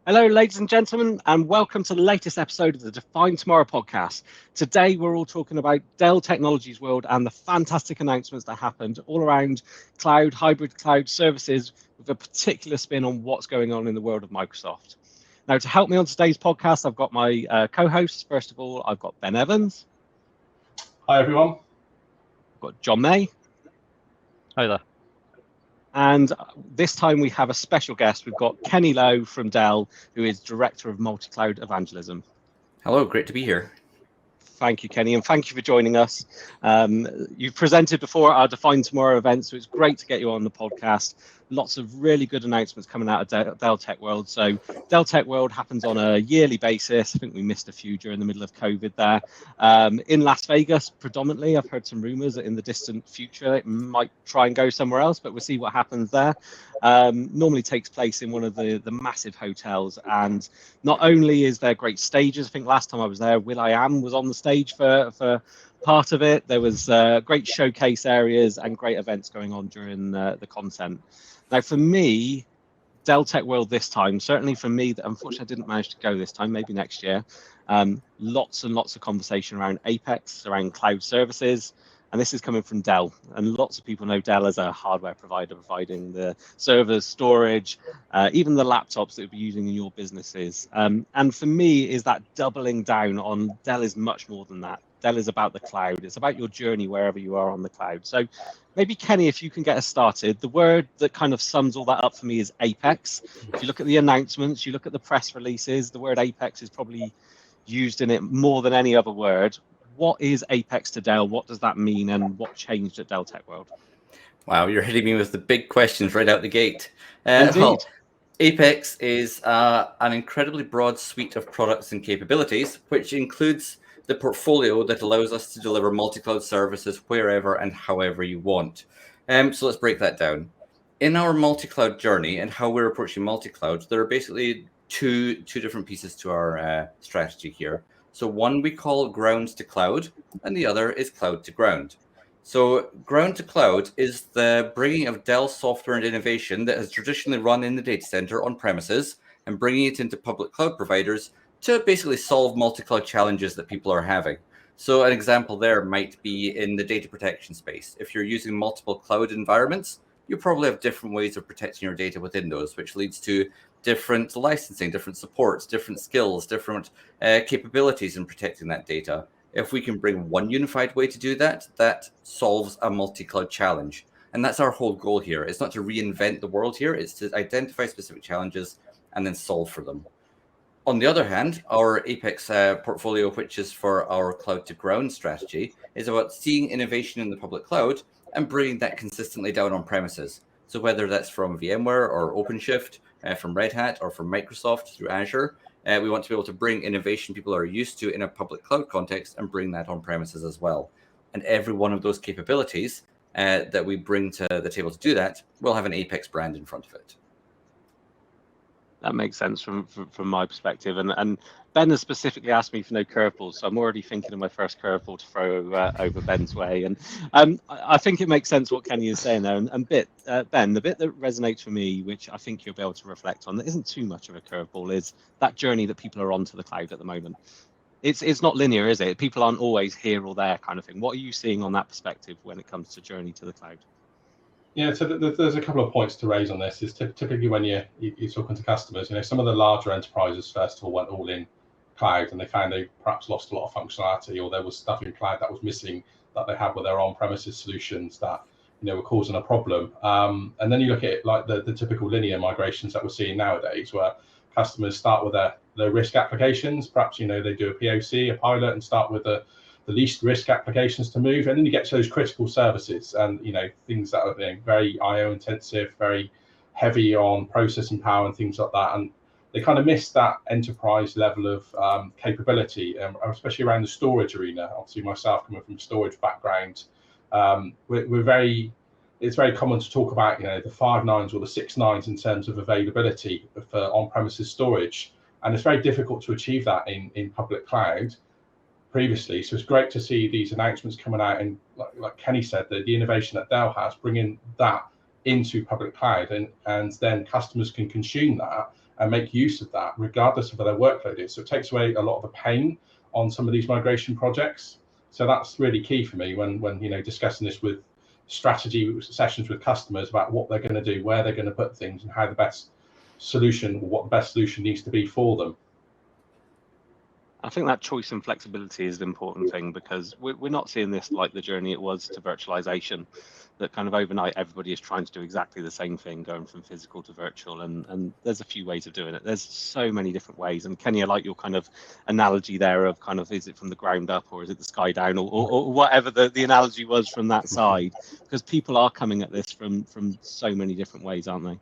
Hello, ladies and gentlemen, and welcome to the latest episode of the Define Tomorrow podcast. Today, we're all talking about Dell Technologies World and the fantastic announcements that happened all around cloud, hybrid cloud services, with a particular spin on what's going on in the world of Microsoft. Now, to help me on today's podcast, I've got my co-hosts. First of all, I've got Ben Evans. Hi, everyone. I've got John May. Hi there. And this time we have a special guest. We've got Kenny Lowe from Dell, who is Director of MultiCloud Evangelism. Hello, great to be here. Thank you, Kenny, and thank you for joining us. You've presented before at our Define Tomorrow event, so it's great to get you on the podcast. Lots of really good announcements coming out of Dell Tech World. So Dell Tech World happens on a yearly basis. I think we missed a few during the middle of COVID there. In Las Vegas, predominantly, I've heard some rumors that in the distant future it might try and go somewhere else, but we'll see what happens there. Normally takes place in one of the massive hotels, and not only is there great stages. I think last time I was there, will.i.am was on the stage for part of it. There was great showcase areas and great events going on during the content. Now, for me, Dell Tech World this time, certainly for me, that unfortunately I didn't manage to go this time, maybe next year. Lots and lots of conversation around APEX, around cloud services. And this is coming from Dell, and lots of people know Dell as a hardware provider, providing the servers, storage, even the laptops that you'll be using in your businesses. And for me, is that doubling down on Dell is much more than that. Dell is about the cloud. It's about your journey wherever you are on the cloud. So maybe, Kenny, if you can get us started, the word that kind of sums all that up for me is APEX. If you look at the announcements, you look at the press releases, the word APEX is probably used in it more than any other word. What is APEX to Dell? What does that mean, and what changed at Dell Tech World? Wow, you're hitting me with the big questions right out the gate. Indeed. Well, APEX is an incredibly broad suite of products and capabilities, which includes the portfolio that allows us to deliver multi-cloud services wherever and however you want. So let's break that down. In our multi-cloud journey and how we're approaching multi-cloud, there are basically two different pieces to our strategy here. So one we call ground to cloud, and the other is cloud to ground. So ground to cloud is the bringing of Dell software and innovation that has traditionally run in the data center on premises and bringing it into public cloud providers to basically solve multi-cloud challenges that people are having. So an example there might be in the data protection space. If you're using multiple cloud environments, you probably have different ways of protecting your data within those, which leads to different licensing, different supports, different skills, different capabilities in protecting that data. If we can bring one unified way to do that, that solves a multi-cloud challenge. And that's our whole goal here. It's not to reinvent the world here. It's to identify specific challenges and then solve for them. On the other hand, our APEX portfolio, which is for our cloud to ground strategy, is about seeing innovation in the public cloud and bringing that consistently down on premises. So whether that's from VMware or OpenShift, from Red Hat or from Microsoft through Azure, we want to be able to bring innovation people are used to in a public cloud context and bring that on premises as well. And every one of those capabilities that we bring to the table to do that will have an APEX brand in front of it. That makes sense from my perspective. And Ben has specifically asked me for no curveballs, so I'm already thinking of my first curveball to throw over Ben's way. And I think it makes sense what Kenny is saying there. And Ben, the bit that resonates for me, which I think you'll be able to reflect on, that isn't too much of a curveball, is that journey that people are on to the cloud at the moment. It's not linear, is it? People aren't always here or there kind of thing. What are you seeing on that perspective when it comes to journey to the cloud? Yeah, so there's a couple of points to raise on this. Is typically when you're talking to customers, some of the larger enterprises first of all went all in cloud, and they found they perhaps lost a lot of functionality, or there was stuff in cloud that was missing that they had with their on-premises solutions that were causing a problem. And then you look at it like the typical linear migrations that we're seeing nowadays, where customers start with their risk applications. Perhaps they do a POC, a pilot, and start with the least risk applications to move, and then you get to those critical services and things that are very IO intensive, very heavy on processing power and things like that, and they kind of miss that enterprise level of capability, especially around the storage arena. Obviously, myself coming from a storage background, it's very common to talk about the 5 nines or the 6 nines in terms of availability for on-premises storage, and it's very difficult to achieve that in public cloud previously. So it's great to see these announcements coming out, and like Kenny said, the innovation that Dell has, bringing that into public cloud, and then customers can consume that and make use of that regardless of where their workload is. So it takes away a lot of the pain on some of these migration projects. So that's really key for me when discussing this with strategy sessions with customers about what they're going to do, where they're going to put things, and how the best solution, what the best solution needs to be for them. I think that choice and flexibility is an important thing, because we're not seeing this like the journey it was to virtualization, that kind of overnight everybody is trying to do exactly the same thing, going from physical to virtual, and there's a few ways of doing it. There's so many different ways. And Kenny, I like your kind of analogy there of kind of, is it from the ground up or is it the sky down, or whatever the analogy was from that side, because people are coming at this from so many different ways, aren't they?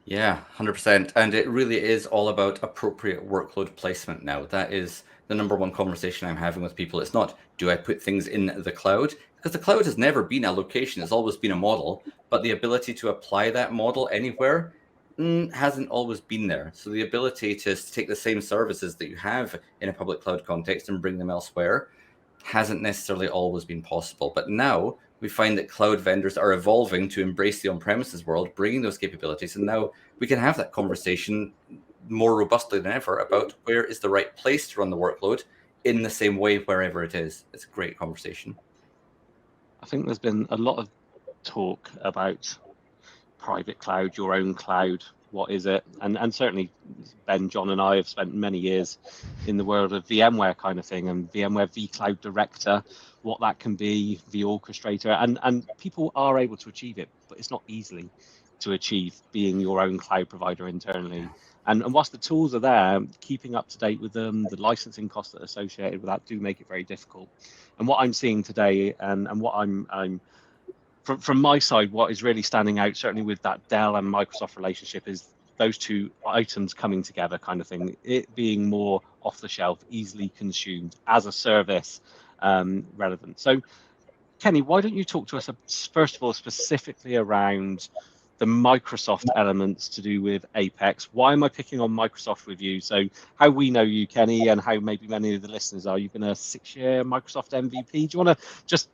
Yeah, 100%. And it really is all about appropriate workload placement now. That is the number one conversation I'm having with people. It's not, do I put things in the cloud? Because the cloud has never been a location. It's always been a model. But the ability to apply that model anywhere hasn't always been there. So the ability to take the same services that you have in a public cloud context and bring them elsewhere hasn't necessarily always been possible. But now we find that cloud vendors are evolving to embrace the on-premises world, bringing those capabilities. And now we can have that conversation more robustly than ever about where is the right place to run the workload in the same way wherever it is. It's a great conversation. I think there's been a lot of talk about private cloud, your own cloud. What is it? And certainly Ben, John and I have spent many years in the world of VMware kind of thing, and VMware vCloud Director, what that can be, vOrchestrator, and people are able to achieve it, but it's not easily to achieve, being your own cloud provider internally. And whilst the tools are there, keeping up to date with them, the licensing costs that are associated with that do make it very difficult. And what I'm seeing today, and what I'm from my side, what is really standing out, certainly with that Dell and Microsoft relationship, is those two items coming together kind of thing, it being more off the shelf, easily consumed, as a service, relevant. So Kenny, why don't you talk to us first of all specifically around the Microsoft elements to do with APEX? Why am I picking on Microsoft with you? So how we know you, Kenny, and how maybe many of the listeners are. You've been a 6-year Microsoft MVP. Do you want to just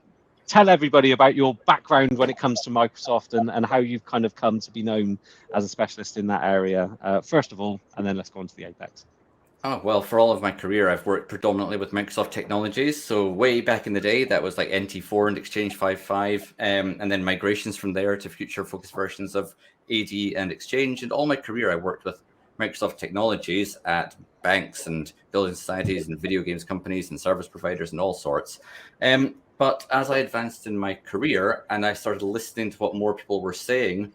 tell everybody about your background when it comes to Microsoft, and how you've kind of come to be known as a specialist in that area, first of all, and then let's go on to the APEX. Oh, well, for all of my career, I've worked predominantly with Microsoft Technologies. So way back in the day, that was like NT4 and Exchange 5.5, and then migrations from there to future-focused versions of AD and Exchange. And all my career, I worked with Microsoft Technologies at banks and building societies and video games companies and service providers and all sorts. But as I advanced in my career and I started listening to what more people were saying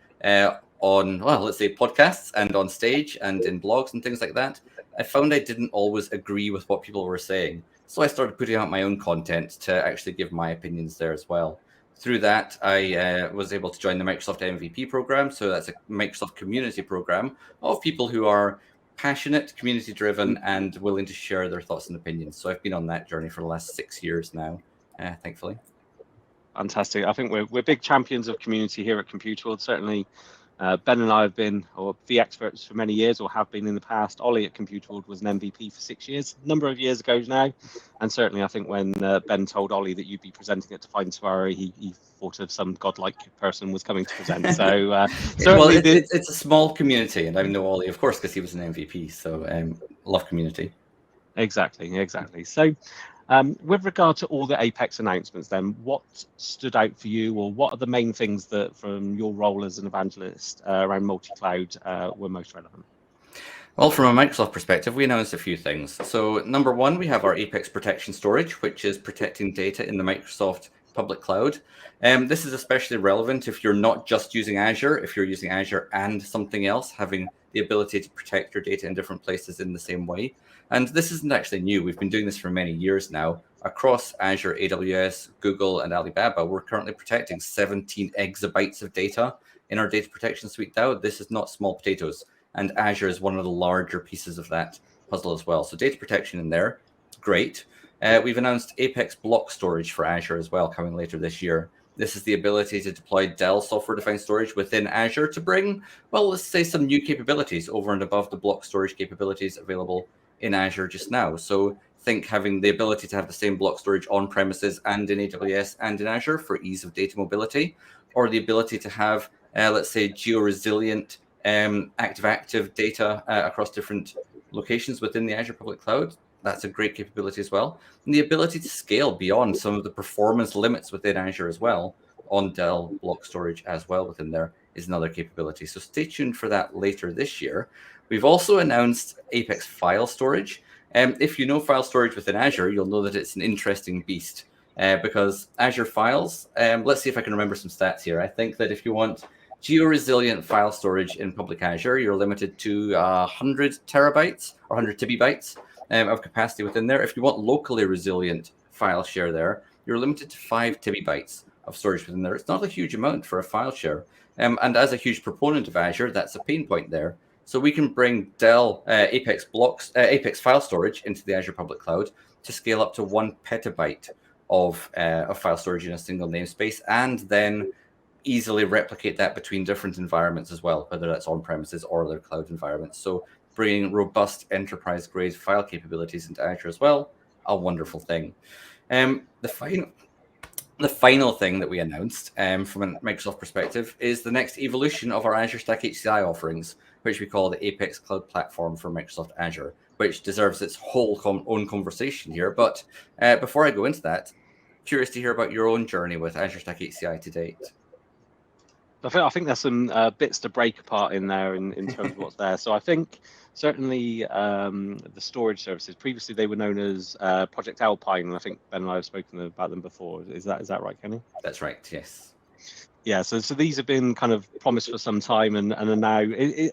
on, well, let's say podcasts and on stage and in blogs and things like that, I found I didn't always agree with what people were saying. So I started putting out my own content to actually give my opinions there as well. Through that, I was able to join the Microsoft MVP program. So that's a Microsoft community program of people who are passionate, community-driven, and willing to share their thoughts and opinions. So I've been on that journey for the last 6 years now. Thankfully. Fantastic. I think we're big champions of community here at Computer World. Certainly, Ben and I have been the experts for many years, or have been in the past. Ollie at Computer World was an MVP for 6 years, a number of years ago now. And certainly, I think when Ben told Ollie that you'd be presenting at Define Tomorrow, he thought of some godlike person was coming to present. So well, it's a small community, and I know Ollie, of course, because he was an MVP. So love community. Exactly. So with regard to all the APEX announcements, then, what stood out for you, or what are the main things that, from your role as an evangelist around multi-cloud, were most relevant? Well, from a Microsoft perspective, we announced a few things. So number one, we have our APEX protection storage, which is protecting data in the Microsoft public cloud. This is especially relevant if you're not just using Azure, if you're using Azure and something else, having the ability to protect your data in different places in the same way. And this isn't actually new. We've been doing this for many years now. Across Azure, AWS, Google, and Alibaba, we're currently protecting 17 exabytes of data in our data protection suite now. This is not small potatoes. And Azure is one of the larger pieces of that puzzle as well. So data protection in there, great. We've announced APEX block storage for Azure as well, coming later this year. This is the ability to deploy Dell software-defined storage within Azure to bring, well, let's say some new capabilities over and above the block storage capabilities available in Azure just now. So think having the ability to have the same block storage on premises and in AWS and in Azure for ease of data mobility, or the ability to have, let's say, geo-resilient active data across different locations within the Azure public cloud. That's a great capability as well. And the ability to scale beyond some of the performance limits within Azure as well, on Dell block storage as well within there, is another capability. So stay tuned for that later this year. We've also announced APEX file storage. If you know file storage within Azure, you'll know that it's an interesting beast because Azure files, let's see if I can remember some stats here. I think that if you want geo-resilient file storage in public Azure, you're limited to 100 terabytes or 100 TB of capacity within there. If you want locally resilient file share there, you're limited to 5 TB of storage within there. It's not a huge amount for a file share. And as a huge proponent of Azure, that's a pain point there. So we can bring Dell APEX file storage into the Azure public cloud to scale up to 1 petabyte of file storage in a single namespace, and then easily replicate that between different environments as well, whether that's on-premises or their cloud environments. So bringing robust enterprise-grade file capabilities into Azure as well, a wonderful thing. The final thing that we announced from a Microsoft perspective is the next evolution of our Azure Stack HCI offerings, which we call the APEX Cloud Platform for Microsoft Azure, which deserves its whole own conversation here. But before I go into that, curious to hear about your own journey with Azure Stack HCI to date. I think there's some bits to break apart in there in terms of what's there. So I think certainly the storage services, previously they were known as Project Alpine, and I think Ben and I have spoken about them before. Is that right, Kenny? That's right, yes. Yeah, so these have been kind of promised for some time and are now,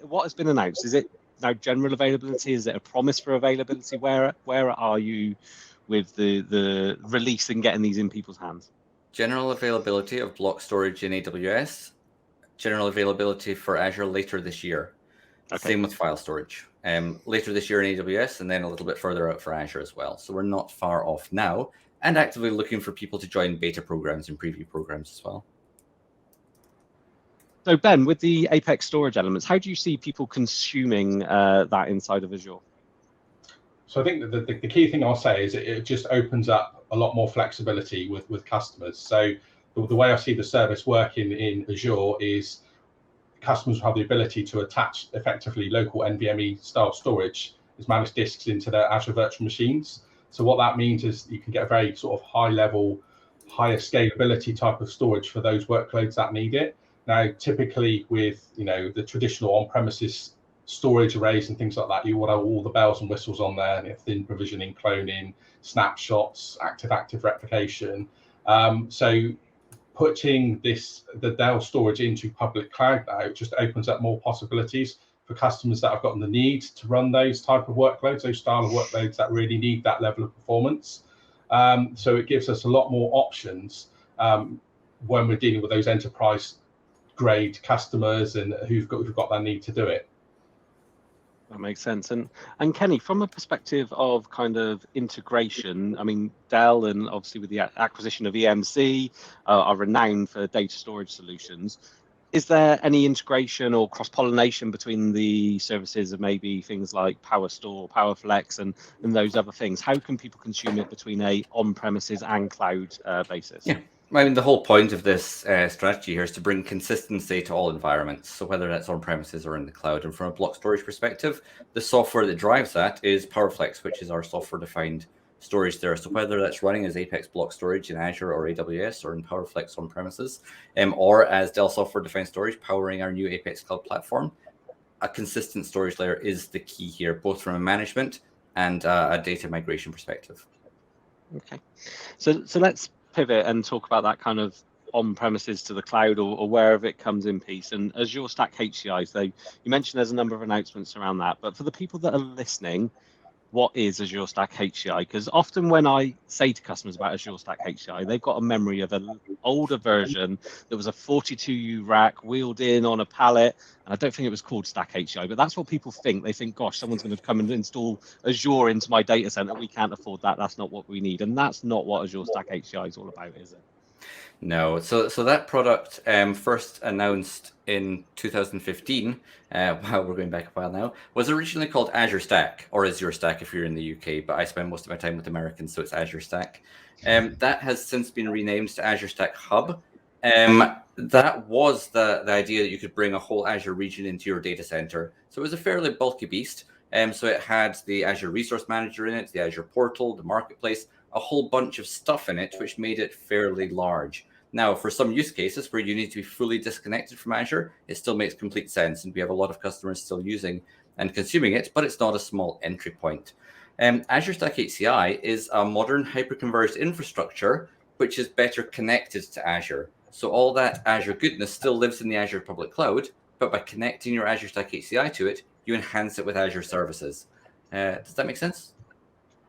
what has been announced? Is it now general availability? Is it a promise for availability? Where are you with the release and getting these in people's hands? General availability of block storage in AWS, general availability for Azure later this year. Okay. Same with file storage. Later this year in AWS, and then a little bit further out for Azure as well. So we're not far off now, and actively looking for people to join beta programs and preview programs as well. So Ben, with the APEX storage elements, how do you see people consuming that inside of Azure? So I think that the key thing I'll say is it just opens up a lot more flexibility with customers. So the way I see the service working in Azure is customers have the ability to attach effectively local NVMe style storage as managed disks into their Azure virtual machines. So what that means is you can get a very sort of high level, higher scalability type of storage for those workloads that need it. Now, typically with the traditional on-premises storage arrays and things like that, you want all the bells and whistles on there, thin provisioning, cloning, snapshots, active replication. So putting the Dell storage into public cloud now just opens up more possibilities for customers that have gotten the need to run those type of workloads, those style of workloads that really need that level of performance. So it gives us a lot more options when we're dealing with those enterprise grade customers and who've got that need to do it. That makes sense. And Kenny, from a perspective of kind of integration, I mean, Dell and obviously with the acquisition of EMC are renowned for data storage solutions. Is there any integration or cross-pollination between the services of maybe things like PowerStore, PowerFlex, and those other things? How can people consume it between a on-premises and cloud basis? Yeah. I mean, the whole point of this strategy here is to bring consistency to all environments. So whether that's on-premises or in the cloud, and from a block storage perspective, the software that drives that is PowerFlex, which is our software-defined storage there. So whether that's running as APEX block storage in Azure or AWS or in PowerFlex on-premises, or as Dell software-defined storage powering our new APEX Cloud Platform, a consistent storage layer is the key here, both from a management and a data migration perspective. Okay, so let's pivot and talk about that kind of on-premises to the cloud or wherever it comes in piece. And Azure Stack HCI, so you mentioned there's a number of announcements around that, but for the people that are listening, what is Azure Stack HCI? Because often when I say to customers about Azure Stack HCI, they've got a memory of an older version that was a 42U rack wheeled in on a pallet. And I don't think it was called Stack HCI, but that's what people think. They think, gosh, someone's going to come and install Azure into my data center. We can't afford that. That's not what we need. And that's not what Azure Stack HCI is all about, is it? No. So that product first announced in 2015, wow, we're going back a while now, was originally called Azure Stack, or Azure Stack if you're in the UK, but I spend most of my time with Americans, so it's Azure Stack. That has since been renamed to Azure Stack Hub. That was the idea that you could bring a whole Azure region into your data center. So it was a fairly bulky beast. So it had the Azure Resource Manager in it, the Azure Portal, the Marketplace, a whole bunch of stuff in it, which made it fairly large. Now, for some use cases where you need to be fully disconnected from Azure, it still makes complete sense. And we have a lot of customers still using and consuming it, but it's not a small entry point. Azure Stack HCI is a modern hyperconverged infrastructure, which is better connected to Azure. So all that Azure goodness still lives in the Azure public cloud, but by connecting your Azure Stack HCI to it, you enhance it with Azure services. Does that make sense?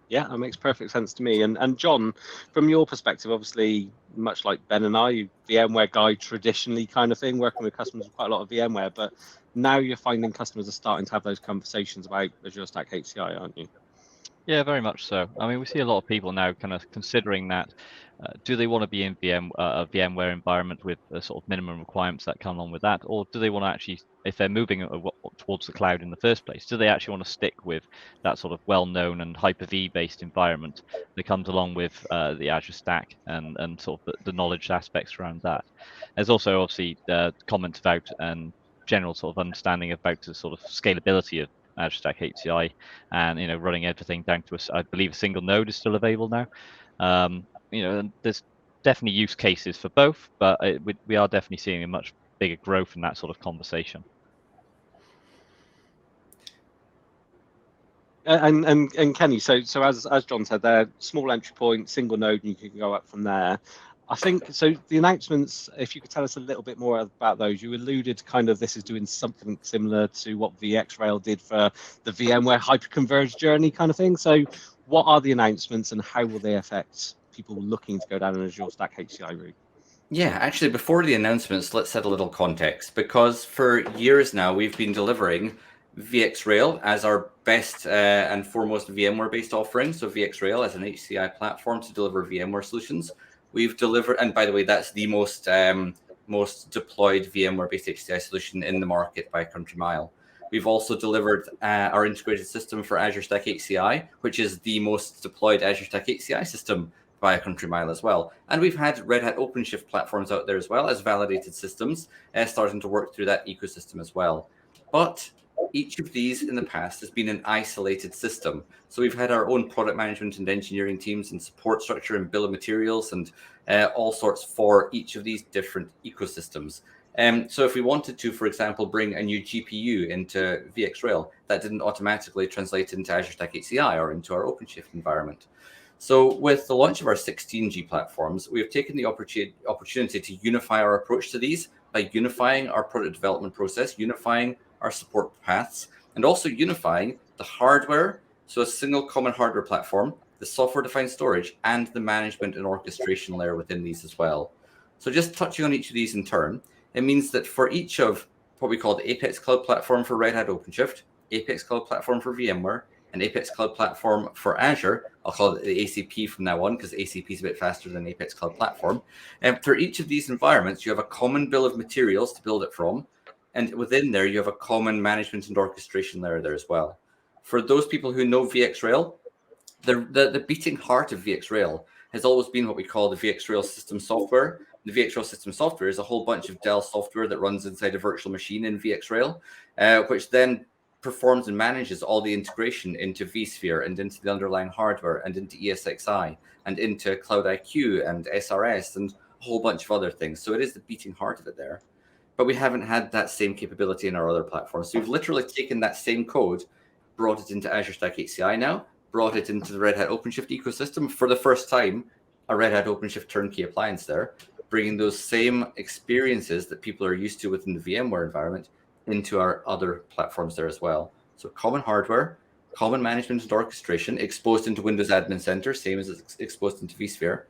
Yeah, that makes perfect sense to me. And John, from your perspective, obviously, much like Ben and I, VMware guy traditionally kind of thing, working with customers with quite a lot of VMware, but now you're finding customers are starting to have those conversations about Azure Stack HCI, aren't you? Yeah, very much so. I mean, we see a lot of people now kind of considering that. Do they want to be in a VMware environment with the sort of minimum requirements that come along with that, or do they want to actually, if they're moving towards the cloud in the first place, do they actually want to stick with that sort of well-known and Hyper-V based environment that comes along with the Azure Stack and sort of the knowledge aspects around that? There's also obviously comments about and general sort of understanding about the sort of scalability of Azure Stack HCI, and running everything down to I believe a single node is still available now. And there's definitely use cases for both, but we are definitely seeing a much bigger growth in that sort of conversation. And Kenny, so as John said, they're small entry point, single node, and you can go up from there. I think so. The announcements, if you could tell us a little bit more about those, you alluded kind of this is doing something similar to what VxRail did for the VMware hyperconverged journey kind of thing. So what are the announcements and how will they affect people looking to go down an Azure Stack HCI route? Yeah, actually, before the announcements, let's set a little context, because for years now, we've been delivering VxRail as our best and foremost VMware-based offering. So VxRail as an HCI platform to deliver VMware solutions. We've delivered, and by the way, that's the most deployed VMware-based HCI solution in the market by a country mile. We've also delivered our integrated system for Azure Stack HCI, which is the most deployed Azure Stack HCI system by a country mile as well. And we've had Red Hat OpenShift platforms out there as well as validated systems starting to work through that ecosystem as well. But each of these in the past has been an isolated system. So we've had our own product management and engineering teams and support structure and bill of materials and all sorts for each of these different ecosystems. So if we wanted to, for example, bring a new GPU into VxRail, that didn't automatically translate into Azure Stack HCI or into our OpenShift environment. So with the launch of our 16G platforms, we have taken the opportunity to unify our approach to these by unifying our product development process, unifying our support paths, and also unifying the hardware, so a single common hardware platform, the software-defined storage, and the management and orchestration layer within these as well. So just touching on each of these in turn, it means that for each of what we call the APEX Cloud Platform for Red Hat OpenShift, APEX Cloud Platform for VMware, and APEX Cloud Platform for Azure, I'll call it the ACP from now on because ACP is a bit faster than APEX Cloud Platform. And for each of these environments, you have a common bill of materials to build it from. And within there, you have a common management and orchestration layer there as well. For those people who know VxRail, the beating heart of VxRail has always been what we call the VxRail system software. The VxRail system software is a whole bunch of Dell software that runs inside a virtual machine in VxRail, which then performs and manages all the integration into vSphere and into the underlying hardware and into ESXi and into Cloud IQ and SRS and a whole bunch of other things. So it is the beating heart of it there. But we haven't had that same capability in our other platforms. So we've literally taken that same code, brought it into Azure Stack HCI now, brought it into the Red Hat OpenShift ecosystem for the first time, a Red Hat OpenShift turnkey appliance there, bringing those same experiences that people are used to within the VMware environment into our other platforms there as well. So common hardware, common management and orchestration exposed into Windows Admin Center, same as it's exposed into vSphere.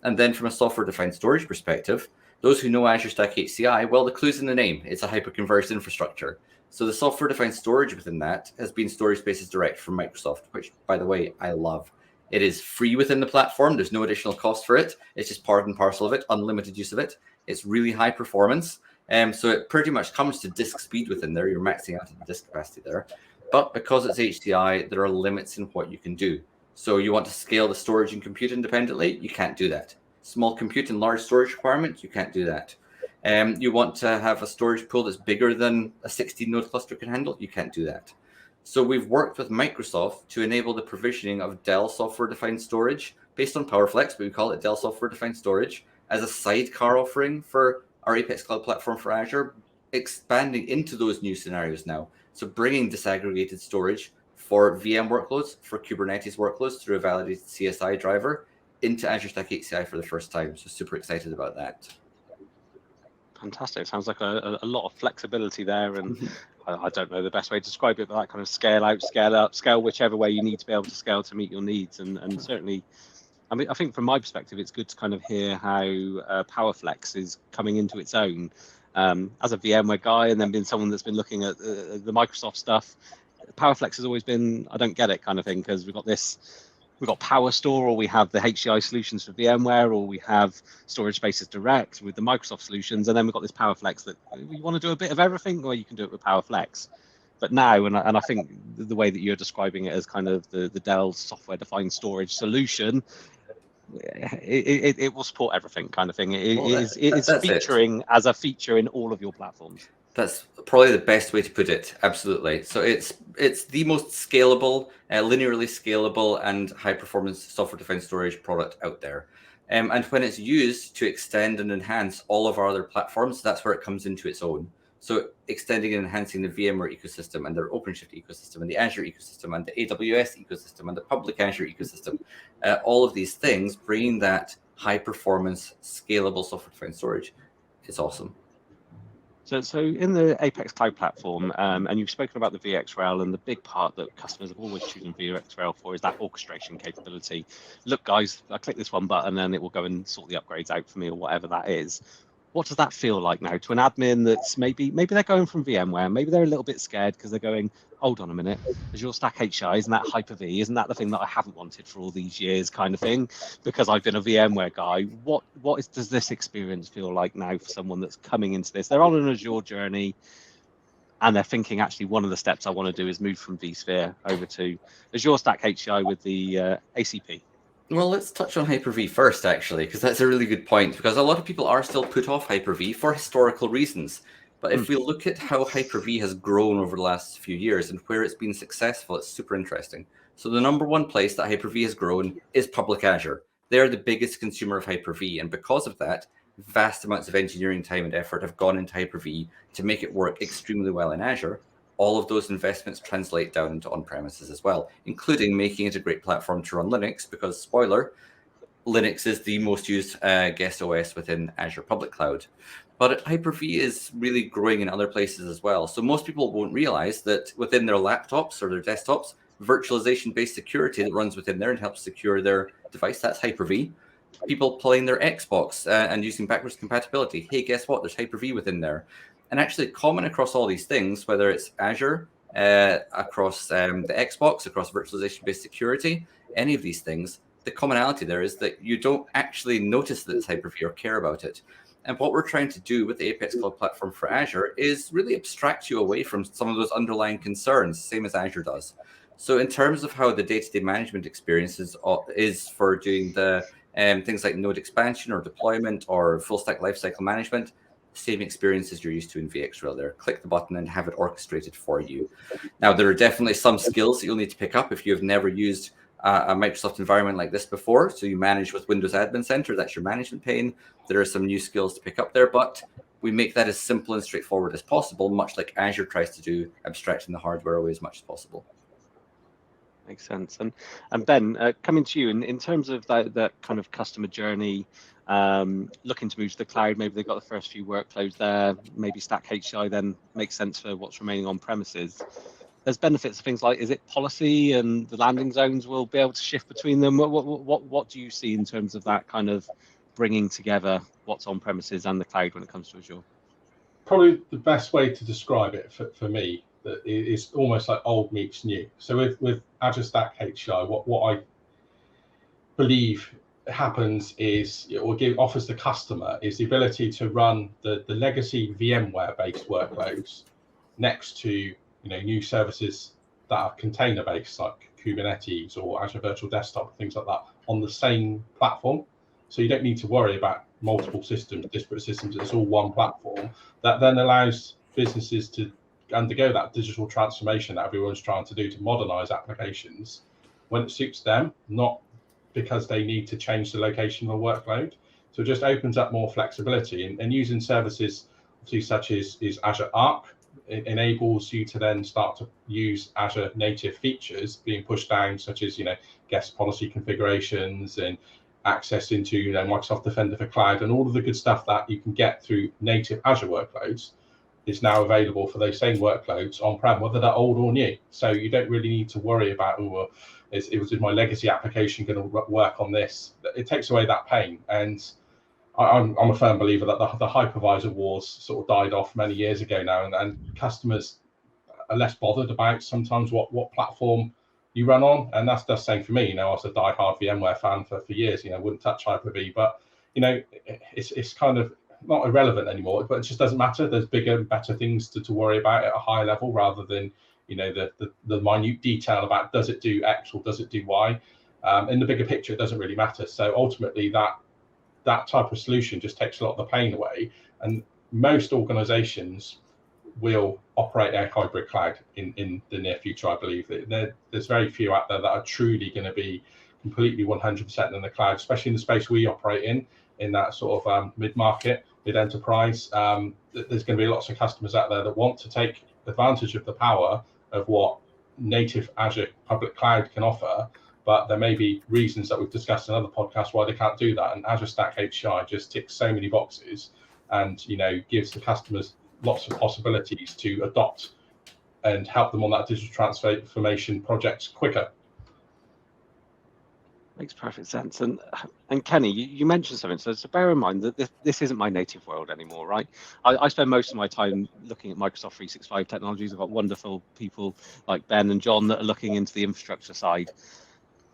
And then from a software-defined storage perspective, those who know Azure Stack HCI, well, the clue's in the name. It's a hyper-converged infrastructure. So the software-defined storage within that has been Storage Spaces Direct from Microsoft, which, by the way, I love. It is free within the platform. There's no additional cost for it. It's just part and parcel of it, unlimited use of it. It's really high performance. So it pretty much comes to disk speed within there. You're maxing out the disk capacity there. But because it's HCI, there are limits in what you can do. So you want to scale the storage and compute independently, you can't do that. small compute and large storage requirement, you can't do that. You want to have a storage pool that's bigger than a 16-node cluster can handle, you can't do that. So we've worked with Microsoft to enable the provisioning of Dell software-defined storage based on PowerFlex, but we call it Dell software-defined storage, as a sidecar offering for our APEX Cloud Platform for Azure, expanding into those new scenarios now. So bringing disaggregated storage for VM workloads, for Kubernetes workloads through a validated CSI driver into Azure Stack HCI for the first time. So super excited about that. Fantastic. Sounds like a lot of flexibility there, and I don't know the best way to describe it, but that kind of scale out, scale up, scale whichever way you need to be able to scale to meet your needs. And certainly, I mean, I think from my perspective, it's good to kind of hear how PowerFlex is coming into its own. As a VMware guy, and then being someone that's been looking at the Microsoft stuff, PowerFlex has always been, I don't get it kind of thing, because we've got PowerStore, or we have the HCI solutions for VMware, or we have Storage Spaces Direct with the Microsoft solutions, and then we've got this PowerFlex that you want to do a bit of everything, or you can do it with PowerFlex. But now, and I think the way that you're describing it as kind of the Dell software-defined storage solution, it will support everything kind of thing. It is featuring as a feature in all of your platforms. That's probably the best way to put it. Absolutely. So it's the most scalable, linearly scalable, and high-performance software-defined storage product out there. And when it's used to extend and enhance all of our other platforms, that's where it comes into its own. So extending and enhancing the VMware ecosystem and their OpenShift ecosystem and the Azure ecosystem and the AWS ecosystem and the public Azure ecosystem, all of these things, bringing that high-performance, scalable software-defined storage is awesome. So in the APEX Cloud Platform, and you've spoken about the VxRail, and the big part that customers have always chosen VxRail for is that orchestration capability. Look, guys, I click this one button and it will go and sort the upgrades out for me, or whatever that is. What does that feel like now to an admin that's maybe they're going from VMware, maybe they're a little bit scared because they're going, hold on a minute, Azure Stack HCI, isn't that Hyper-V? Isn't that the thing that I haven't wanted for all these years kind of thing? Because I've been a VMware guy. Does this experience feel like now for someone that's coming into this? They're on an Azure journey and they're thinking, actually, one of the steps I want to do is move from vSphere over to Azure Stack HCI with the ACP. Well, let's touch on Hyper-V first, actually, because that's a really good point, because a lot of people are still put off Hyper-V for historical reasons. But if we look at how Hyper-V has grown over the last few years and where it's been successful, it's super interesting. So the number one place that Hyper-V has grown is public Azure. They're the biggest consumer of Hyper-V, and because of that, vast amounts of engineering time and effort have gone into Hyper-V to make it work extremely well in Azure. All of those investments translate down into on-premises as well, including making it a great platform to run Linux, because, spoiler, Linux is the most used guest OS within Azure Public Cloud. But Hyper-V is really growing in other places as well. So most people won't realize that within their laptops or their desktops, virtualization-based security that runs within there and helps secure their device, that's Hyper-V. People playing their Xbox and using backwards compatibility, hey, guess what? There's Hyper-V within there. And actually common across all these things, whether it's Azure, across the Xbox, across virtualization-based security, any of these things, the commonality there is that you don't actually notice that it's Hyper-V or care about it. And what we're trying to do with the APEX Cloud Platform for Azure is really abstract you away from some of those underlying concerns, same as Azure does. So in terms of how the day-to-day management experience is for doing the things like node expansion or deployment or full-stack lifecycle management, same experience as you're used to in VxRail there. Click the button and have it orchestrated for you. Now, there are definitely some skills that you'll need to pick up if you have never used a Microsoft environment like this before. So you manage with Windows Admin Center, that's your management pane. There are some new skills to pick up there, but we make that as simple and straightforward as possible, much like Azure tries to do, abstracting the hardware away as much as possible. Makes sense. And Ben, coming to you, in terms of that kind of customer journey, looking to move to the cloud, maybe they've got the first few workloads there, maybe Stack HCI then makes sense for what's remaining on premises. There's benefits of things like, is it policy and the landing zones will be able to shift between them? What do you see in terms of that kind of bringing together what's on premises and the cloud when it comes to Azure? Probably the best way to describe it for me, that is almost like old meets new. So with Azure Stack HCI, what I believe happens is, or offers the customer, is the ability to run the legacy VMware-based workloads next to new services that are container-based, like Kubernetes or Azure Virtual Desktop, things like that, on the same platform. So you don't need to worry about multiple systems, disparate systems. It's all one platform. That then allows businesses to undergo that digital transformation that everyone's trying to do to modernize applications when it suits them, not because they need to change the location of a workload. So it just opens up more flexibility, and using services obviously such as Azure Arc, it enables you to then start to use Azure native features being pushed down, such as guest policy configurations and access into Microsoft Defender for Cloud, and all of the good stuff that you can get through native Azure workloads is now available for those same workloads on-prem, whether they're old or new. So you don't really need to worry about, is my legacy application going to work on this? It takes away that pain. And I'm a firm believer that the hypervisor wars sort of died off many years ago now, and customers are less bothered about sometimes what platform you run on. And that's the same for me. I was a diehard VMware fan for years. Wouldn't touch Hyper-V, but it's kind of not irrelevant anymore. But it just doesn't matter. There's bigger and better things to worry about at a higher level, rather than the minute detail about does it do X or does it do Y. In the bigger picture, it doesn't really matter. So ultimately, that type of solution just takes a lot of the pain away, and most organizations will operate a hybrid cloud in the near future. I believe there's very few out there that are truly going to be completely 100% in the cloud, especially in the space we operate in that sort of mid-market, mid-enterprise. There's going to be lots of customers out there that want to take advantage of the power of what native Azure public cloud can offer, but there may be reasons that we've discussed in other podcasts why they can't do that. And Azure Stack HCI just ticks so many boxes, and gives the customers lots of possibilities to adopt and help them on that digital transformation projects quicker. Makes perfect sense. And Kenny, you mentioned something. So bear in mind that this isn't my native world anymore, right? I spend most of my time looking at Microsoft 365 technologies. I've got wonderful people like Ben and John that are looking into the infrastructure side.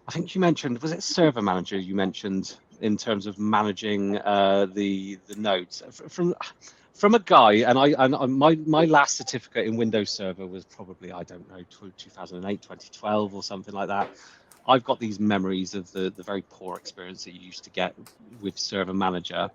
I think you mentioned, was it Server Manager you mentioned in terms of managing the nodes? From a guy, and my last certificate in Windows Server was probably, I don't know, 2008, 2012 or something like that. I've got these memories of the very poor experience that you used to get with Server Manager.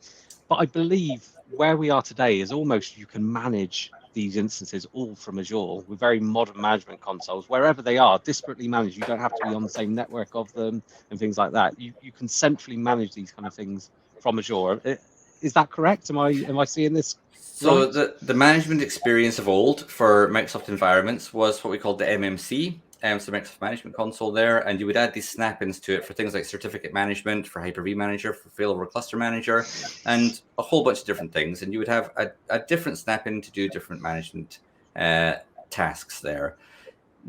But I believe where we are today is almost you can manage these instances all from Azure with very modern management consoles, wherever they are, disparately managed. You don't have to be on the same network of them and things like that. You can centrally manage these kind of things from Azure. Is that correct? Am I seeing this So right? the management experience of old for Microsoft environments was what we called the MMC, so Microsoft Management Console there, and you would add these snap-ins to it for things like certificate management, for Hyper-V Manager, for failover cluster manager, and a whole bunch of different things. And you would have a different snap-in to do different management tasks there.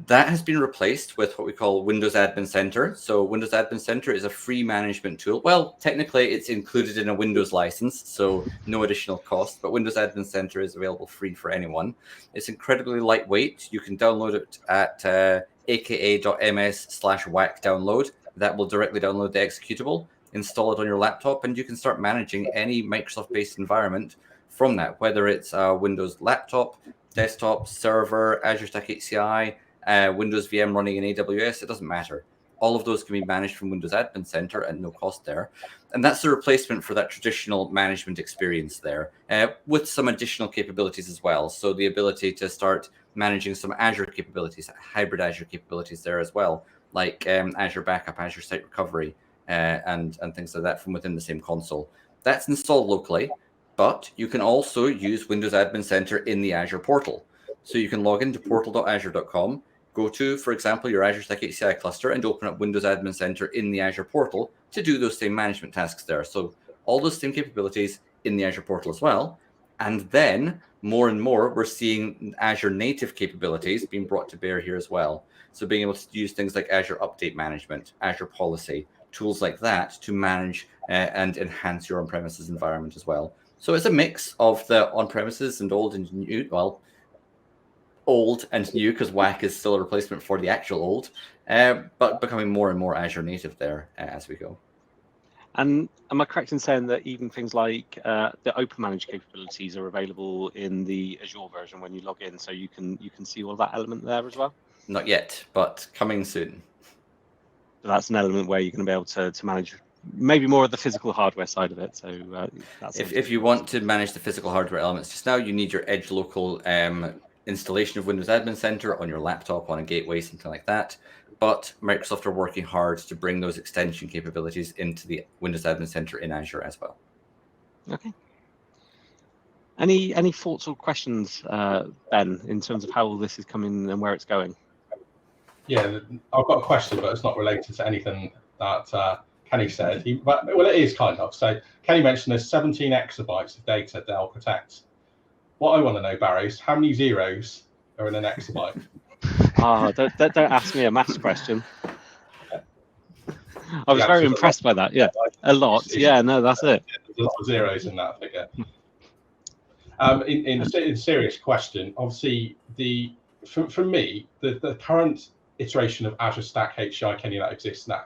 That has been replaced with what we call Windows Admin Center. So Windows Admin Center is a free management tool. Well, technically it's included in a Windows license, so no additional cost, but Windows Admin Center is available free for anyone. It's incredibly lightweight. You can download it at aka.ms/whack download. That will directly download the executable, install it on your laptop, and you can start managing any Microsoft-based environment from that, whether it's a Windows laptop, desktop, server, Azure Stack HCI, Windows VM running in AWS, it doesn't matter. All of those can be managed from Windows Admin Center at no cost there. And that's the replacement for that traditional management experience there, with some additional capabilities as well. So the ability to start managing some Azure capabilities, hybrid Azure capabilities there as well, like Azure Backup, Azure Site Recovery, and things like that from within the same console. That's installed locally, but you can also use Windows Admin Center in the Azure portal. So you can log into portal.azure.com, go to, for example, your Azure Stack HCI cluster and open up Windows Admin Center in the Azure portal to do those same management tasks there. So all those same capabilities in the Azure portal as well. And then more and more, we're seeing Azure native capabilities being brought to bear here as well. So being able to use things like Azure Update Management, Azure Policy, tools like that to manage and enhance your on-premises environment as well. So it's a mix of the on-premises and old and new, well, old and new, because WAC is still a replacement for the actual old, but becoming more and more Azure native there as we go. And am I correct in saying that even things like the open manage capabilities are available in the Azure version when you log in, so you can see all that element there as well? Not yet, but coming soon. So that's an element where you're going to be able to manage maybe more of the physical hardware side of it. So that's if you want to manage the physical hardware elements just now, you need your edge local installation of Windows Admin Center on your laptop, on a gateway, something like that. But Microsoft are working hard to bring those extension capabilities into the Windows Admin Center in Azure as well. Okay. Any thoughts or questions, Ben, in terms of how all this is coming and where it's going? Yeah, I've got a question, but it's not related to anything that Kenny said. Well, it is kind of. So Kenny mentioned there's 17 exabytes of data Dell protects. What I want to know, Barry, is how many zeros are in an exabyte? Don't ask me a maths question. I was very impressed by that. Yeah, a lot. Yeah, no, that's it. There's a lot of zeros in that figure. In a serious question, obviously, for me, the current iteration of Azure Stack HCI, Kenny, that exists now,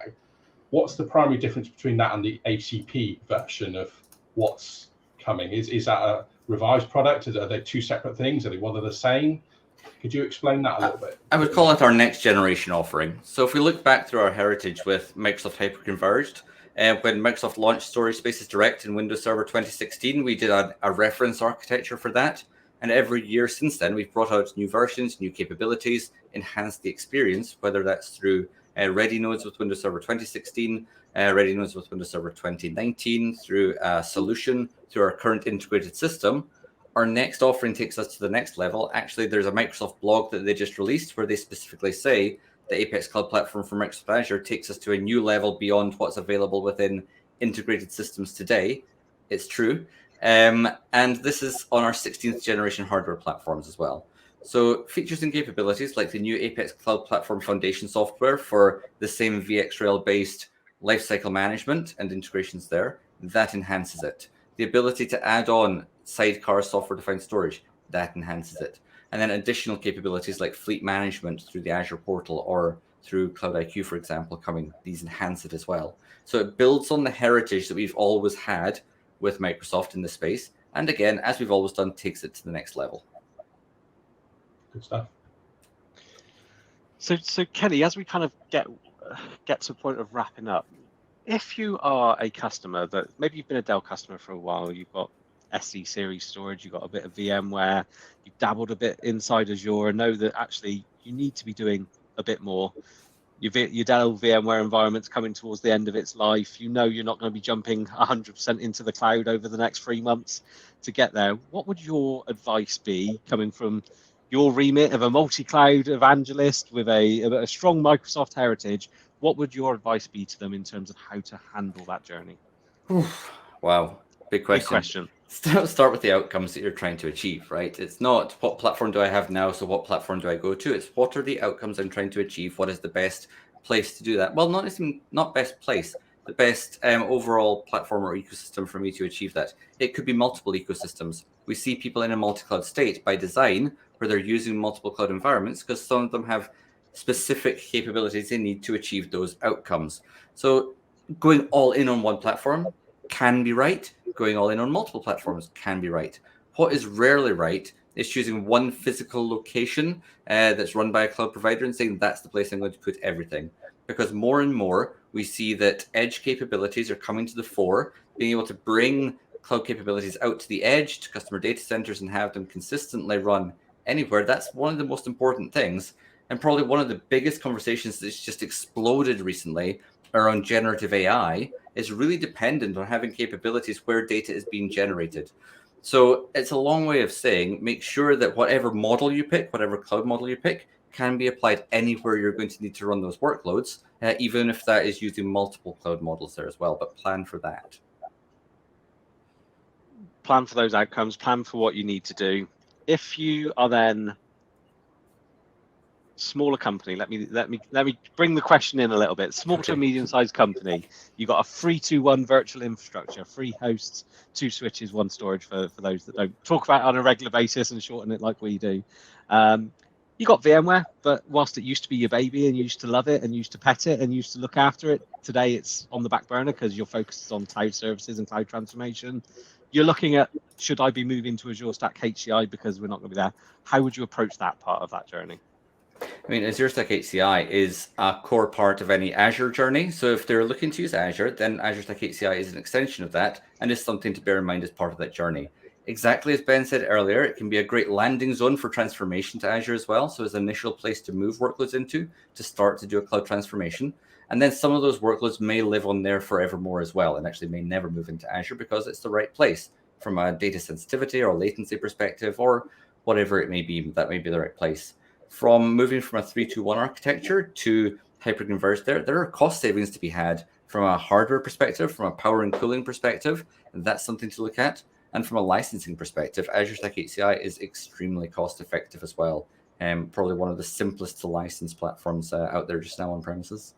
what's the primary difference between that and the ACP version of what's coming? Is that a revised product? Are they two separate things? Are they one and the same? Could you explain that a little bit? I would call it our next generation offering. So if we look back through our heritage with Microsoft Hyperconverged, when Microsoft launched Storage Spaces Direct in Windows Server 2016, we did a reference architecture for that. And every year since then, we've brought out new versions, new capabilities, enhanced the experience, whether that's through ready nodes with Windows Server 2016, ready nodes with Windows Server 2019, through a solution, through our current integrated system. Our next offering takes us to the next level. Actually, there's a Microsoft blog that they just released where they specifically say the APEX Cloud Platform for Microsoft Azure takes us to a new level beyond what's available within integrated systems today. It's true. And this is on our 16th generation hardware platforms as well. So features and capabilities like the new APEX Cloud Platform Foundation software for the same VxRail-based lifecycle management and integrations there, that enhances it. The ability to add on sidecar software-defined storage, that enhances it. And then additional capabilities like fleet management through the Azure portal or through Cloud IQ, for example, coming, these enhance it as well. So it builds on the heritage that we've always had with Microsoft in this space. And again, as we've always done, takes it to the next level. Good stuff. So Kenny, as we kind of get to the point of wrapping up, if you are a customer that maybe you've been a Dell customer for a while, you've got SE series storage, you've got a bit of VMware, you've dabbled a bit inside Azure and know that actually you need to be doing a bit more. Your Dell VMware environment's coming towards the end of its life. You know you're not going to be jumping 100% into the cloud over the next 3 months to get there. What would your advice be coming from your remit of a multi-cloud evangelist with a strong Microsoft heritage? What would your advice be to them in terms of how to handle that journey? Wow, big question. Big question. Start with the outcomes that you're trying to achieve, right? It's not what platform do I have now, so what platform do I go to? It's what are the outcomes I'm trying to achieve? What is the best place to do that? Well, not best place, the best overall platform or ecosystem for me to achieve that. It could be multiple ecosystems. We see people in a multi-cloud state by design where they're using multiple cloud environments because some of them have specific capabilities they need to achieve those outcomes. So going all in on one platform can be right. Going all in on multiple platforms can be right. What is rarely right is choosing one physical location that's run by a cloud provider and saying that's the place I'm going to put everything. Because more and more we see that edge capabilities are coming to the fore, being able to bring cloud capabilities out to the edge to customer data centers and have them consistently run anywhere. That's one of the most important things. And probably one of the biggest conversations that's just exploded recently around generative AI is really dependent on having capabilities where data is being generated. So it's a long way of saying, make sure that whatever model you pick, whatever cloud model you pick, can be applied anywhere you're going to need to run those workloads, even if that is using multiple cloud models there as well, but plan for that. Plan for those outcomes, plan for what you need to do. If you are then smaller company, let me bring the question in a little bit. Small to medium-sized company, you got a 3-2-1 virtual infrastructure, 3 hosts, 2 switches, 1 storage for those that don't talk about it on a regular basis and shorten it like we do. You got VMware, but whilst it used to be your baby and you used to love it and used to pet it and used to look after it, today it's on the back burner because your focus is on cloud services and cloud transformation. You're looking at, should I be moving to Azure Stack HCI because we're not going to be there? How would you approach that part of that journey? I mean, Azure Stack HCI is a core part of any Azure journey. So if they're looking to use Azure, then Azure Stack HCI is an extension of that and is something to bear in mind as part of that journey. Exactly as Ben said earlier, it can be a great landing zone for transformation to Azure as well. So as an initial place to move workloads into to start to do a cloud transformation. And then some of those workloads may live on there forevermore as well, and actually may never move into Azure because it's the right place from a data sensitivity or latency perspective or whatever it may be, that may be the right place. From moving from a 3-2-1 architecture to hyperconverged, there are cost savings to be had from a hardware perspective, from a power and cooling perspective. That's something to look at. And from a licensing perspective, Azure Stack HCI is extremely cost effective as well. Probably one of the simplest to license platforms out there just now on premises.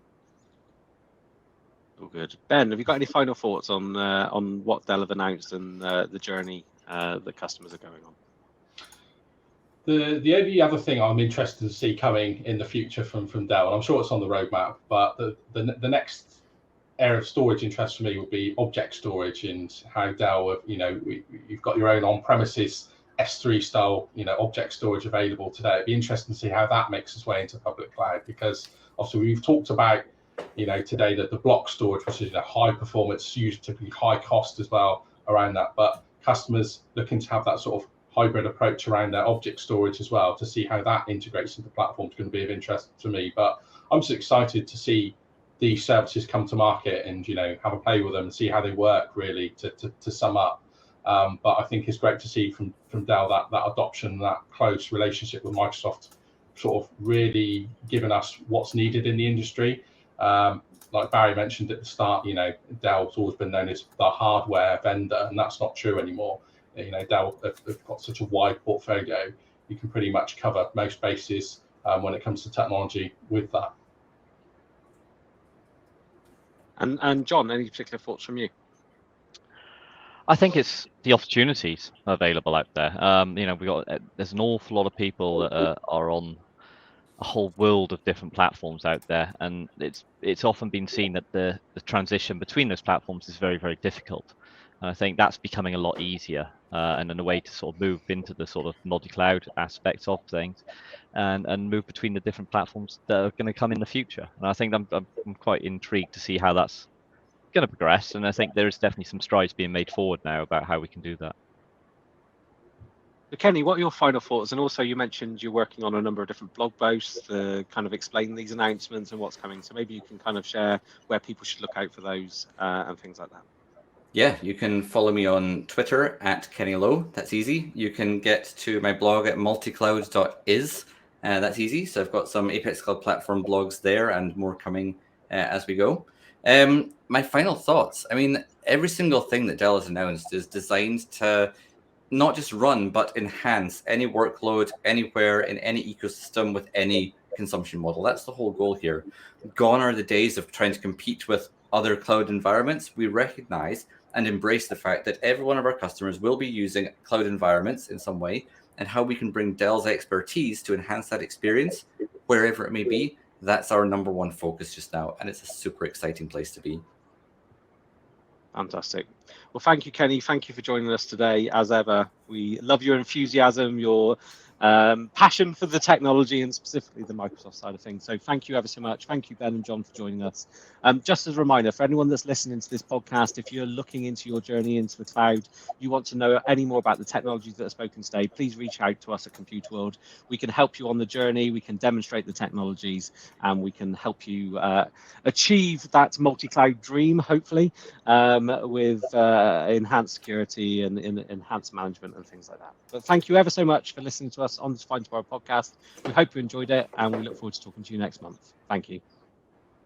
All good. Ben, have you got any final thoughts on what Dell have announced and the journey that customers are going on? The only other thing I'm interested to see coming in the future from Dell, and I'm sure it's on the roadmap, but the next area of storage interest for me would be object storage, and how Dell, you've got your own on-premises S3 style, object storage available today. It'd be interesting to see how that makes its way into public cloud, because obviously we've talked about, today that the block storage, which is high performance, used typically high cost as well around that, but customers looking to have that sort of hybrid approach around their object storage as well, to see how that integrates into the platform is going to be of interest to me. But I'm just excited to see these services come to market and have a play with them and see how they work, really, to sum up. But I think it's great to see from Dell that adoption, that close relationship with Microsoft, sort of really giving us what's needed in the industry. Like Barry mentioned at the start, Dell's always been known as the hardware vendor, and that's not true anymore. Dell have got such a wide portfolio, you can pretty much cover most bases when it comes to technology with that. And John, any particular thoughts from you? I think it's the opportunities available out there. There's an awful lot of people that are on a whole world of different platforms out there, and it's often been seen that the transition between those platforms is very, very difficult. And I think that's becoming a lot easier, and in a way to sort of move into the sort of multi-cloud aspects of things, and move between the different platforms that are going to come in the future. And I think I'm quite intrigued to see how that's going to progress. And I think there is definitely some strides being made forward now about how we can do that. So Kenny, what are your final thoughts? And also, you mentioned you're working on a number of different blog posts to kind of explain these announcements and what's coming. So maybe you can kind of share where people should look out for those and things like that. Yeah, you can follow me on Twitter at Kenny Lowe. That's easy. You can get to my blog at multicloud.is. That's easy. So I've got some APEX Cloud Platform blogs there and more coming as we go. My final thoughts. I mean, every single thing that Dell has announced is designed to not just run, but enhance any workload anywhere in any ecosystem with any consumption model. That's the whole goal here. Gone are the days of trying to compete with other cloud environments. We recognize and embrace the fact that every one of our customers will be using cloud environments in some way, and how we can bring Dell's expertise to enhance that experience wherever it may be. That's our number one focus just now, and it's a super exciting place to be. Fantastic. Well, thank you, Kenny. Thank you for joining us today. As ever, we love your enthusiasm, your passion for the technology, and specifically the Microsoft side of things. So thank you ever so much. Thank you, Ben and John, for joining us. Just as a reminder, for anyone that's listening to this podcast, if you're looking into your journey into the cloud, you want to know any more about the technologies that are spoken today, please reach out to us at Compute World. We can help you on the journey, we can demonstrate the technologies, and we can help you achieve that multi-cloud dream, hopefully, with enhanced security and enhanced management and things like that. But thank you ever so much for listening to us on the Find Tomorrow podcast. We hope you enjoyed it, and we look forward to talking to you next month. Thank you.